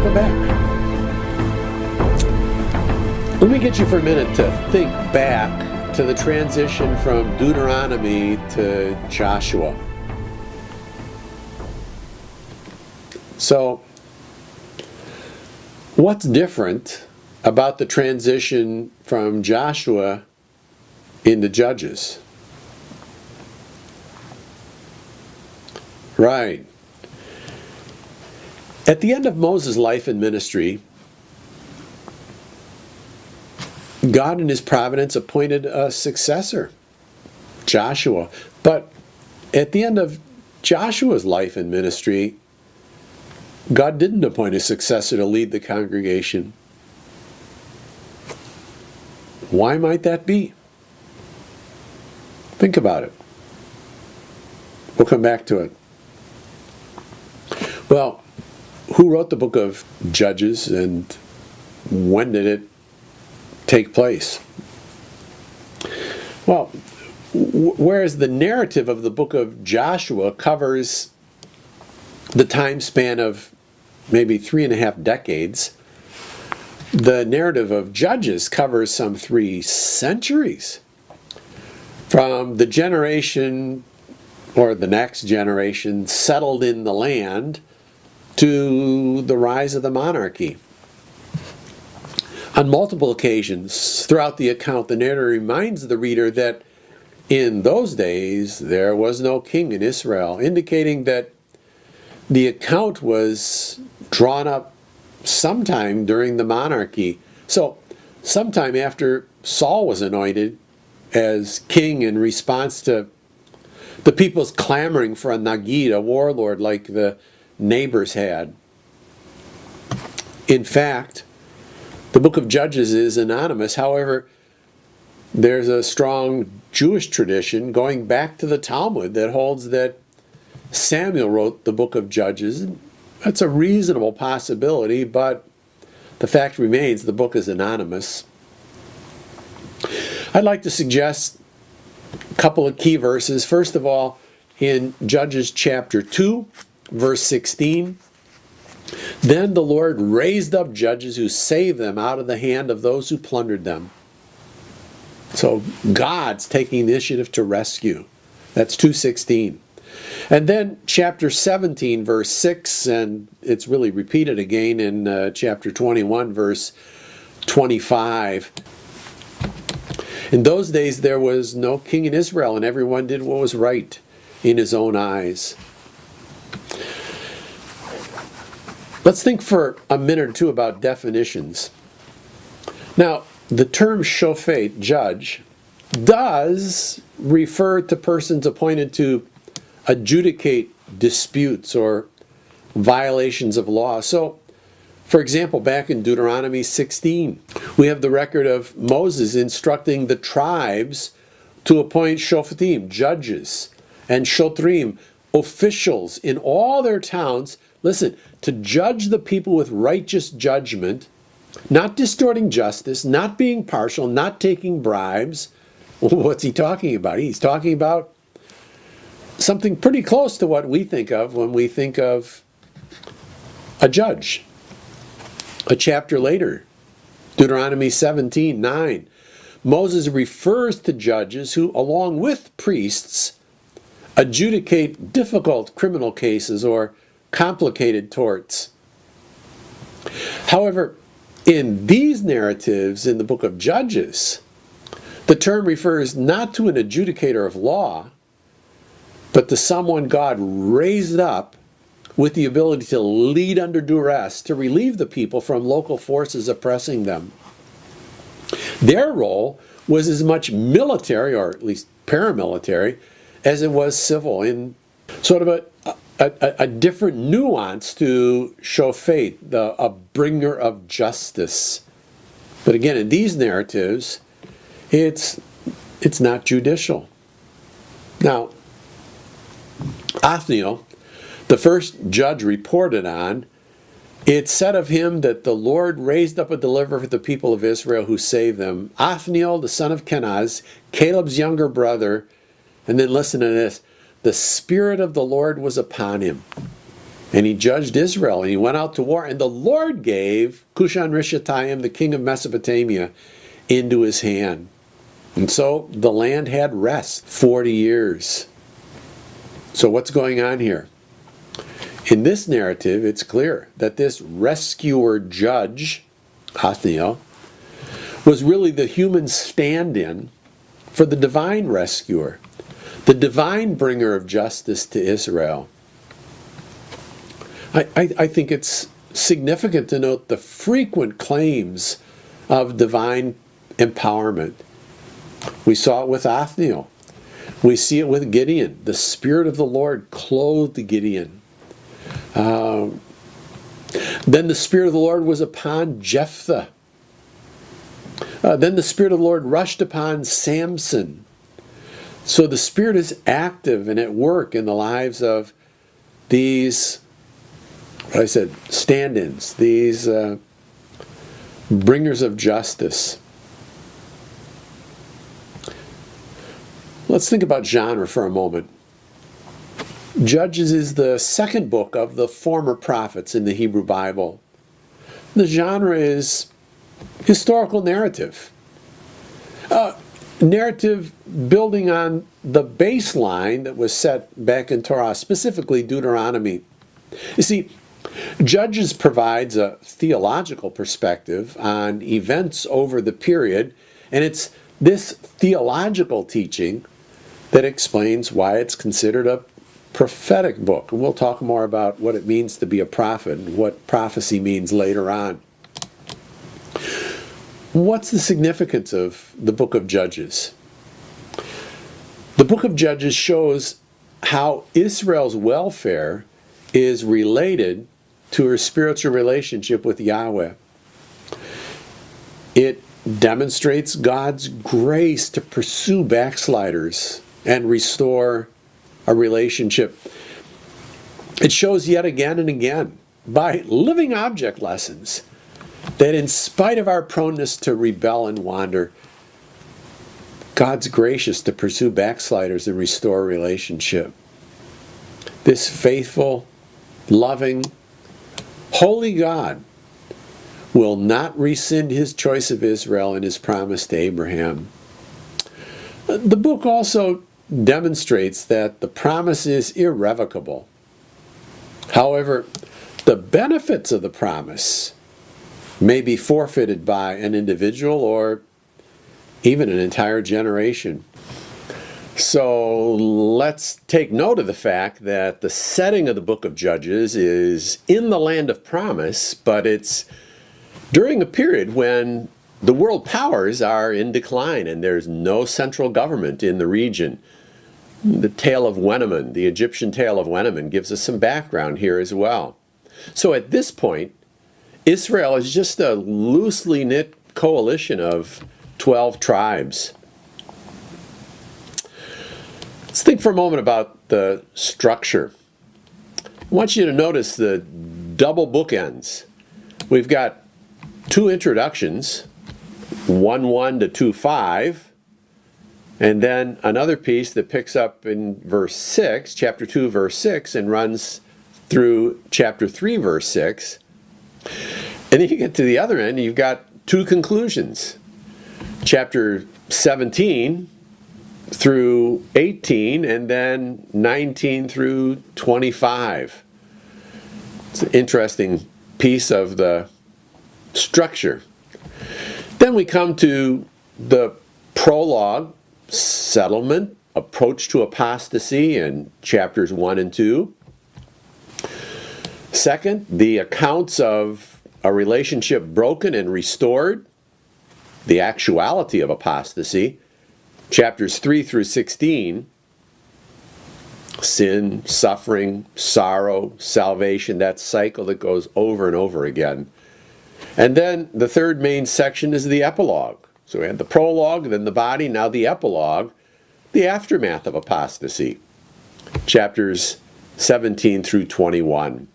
Welcome back. Let me get you for a minute to think back to the transition from Deuteronomy to Joshua. So, what's different about the transition from Joshua into Judges? Right. At the end of Moses' life and ministry, God in his providence appointed a successor, Joshua. But at the end of Joshua's life and ministry, God didn't appoint a successor to lead the congregation. Why might that be? Think about it. We'll come back to it. Well, who wrote the book of Judges and when did it take place? Well, whereas the narrative of the book of Joshua covers the time span of maybe 3.5 decades, the narrative of Judges covers some 3 centuries. From the generation or the next generation settled in the land to the rise of the monarchy. On multiple occasions throughout the account, the narrator reminds the reader that in those days there was no king in Israel, indicating that the account was drawn up sometime during the monarchy. So, sometime after Saul was anointed as king in response to the people's clamoring for a Nagid, a warlord like the neighbors had. In fact, the book of Judges is anonymous. However, there's a strong Jewish tradition going back to the Talmud that holds that Samuel wrote the book of Judges. That's a reasonable possibility, but the fact remains the book is anonymous. I'd like to suggest a couple of key verses. First of all, in Judges chapter 2, verse 16, "Then the Lord raised up judges who saved them out of the hand of those who plundered them." So God's taking the initiative to rescue. That's 2:16. And then chapter 17, verse 6, and it's really repeated again in chapter 21, verse 25. "In those days there was no king in Israel, and everyone did what was right in his own eyes." Let's think for a minute or two about definitions. Now, the term shofet, judge, does refer to persons appointed to adjudicate disputes or violations of law. So, for example, back in Deuteronomy 16, we have the record of Moses instructing the tribes to appoint shoftim, judges, and shotrim, officials in all their towns, listen, to judge the people with righteous judgment, not distorting justice, not being partial, not taking bribes. What's he talking about? He's talking about something pretty close to what we think of when we think of a judge. A chapter later, Deuteronomy 17:9, Moses refers to judges who, along with priests, adjudicate difficult criminal cases or complicated torts. However, in these narratives in the book of Judges, the term refers not to an adjudicator of law, but to someone God raised up with the ability to lead under duress, to relieve the people from local forces oppressing them. Their role was as much military, or at least paramilitary, as it was civil, in sort of a different nuance to shofet, a bringer of justice. But again, in these narratives, it's not judicial. Now, Othniel, the first judge reported on, it said of him that the Lord raised up a deliverer for the people of Israel who saved them. Othniel, the son of Kenaz, Caleb's younger brother, and then listen to this, the Spirit of the Lord was upon him. And he judged Israel, and he went out to war, and the Lord gave Cushan-Rishathaim, the king of Mesopotamia, into his hand. And so the land had rest 40 years. So what's going on here? In this narrative, it's clear that this rescuer judge, Othniel, was really the human stand-in for the divine rescuer, the divine bringer of justice to Israel. I think it's significant to note the frequent claims of divine empowerment. We saw it with Othniel. We see it with Gideon. The Spirit of the Lord clothed Gideon. Then the Spirit of the Lord was upon Jephthah. Then the Spirit of the Lord rushed upon Samson. So the Spirit is active and at work in the lives of these, what I said, stand-ins, these bringers of justice. Let's think about genre for a moment. Judges is the second book of the former prophets in the Hebrew Bible. The genre is historical narrative. Narrative building on the baseline that was set back in Torah, specifically Deuteronomy. You see, Judges provides a theological perspective on events over the period, and it's this theological teaching that explains why it's considered a prophetic book. And we'll talk more about what it means to be a prophet and what prophecy means later on. What's the significance of the book of Judges? The book of Judges shows how Israel's welfare is related to her spiritual relationship with Yahweh. It demonstrates God's grace to pursue backsliders and restore a relationship. It shows yet again and again, by living object lessons, that in spite of our proneness to rebel and wander, God's gracious to pursue backsliders and restore a relationship. This faithful, loving, holy God will not rescind his choice of Israel and his promise to Abraham. The book also demonstrates that the promise is irrevocable. However, the benefits of the promise may be forfeited by an individual or even an entire generation. So let's take note of the fact that the setting of the book of Judges is in the land of promise, but it's during a period when the world powers are in decline and there's no central government in the region. The tale of Wenamun, the Egyptian tale of Wenamun, gives us some background here as well. So at this point, Israel is just a loosely knit coalition of 12 tribes. Let's think for a moment about the structure. I want you to notice the double bookends. We've got two introductions, 1:1 to 2:5, and then another piece that picks up in verse 6, chapter 2, verse 6, and runs through chapter 3, verse 6. And then you get to the other end, you've got two conclusions. Chapter 17 through 18, and then 19 through 25. It's an interesting piece of the structure. Then we come to the prologue, settlement, approach to apostasy in chapters 1 and 2. Second, the accounts of a relationship broken and restored, the actuality of apostasy, chapters 3 through 16, sin, suffering, sorrow, salvation, that cycle that goes over and over again. And then the third main section is the epilogue. So we had the prologue, then the body, now the epilogue, the aftermath of apostasy, chapters 17 through 21.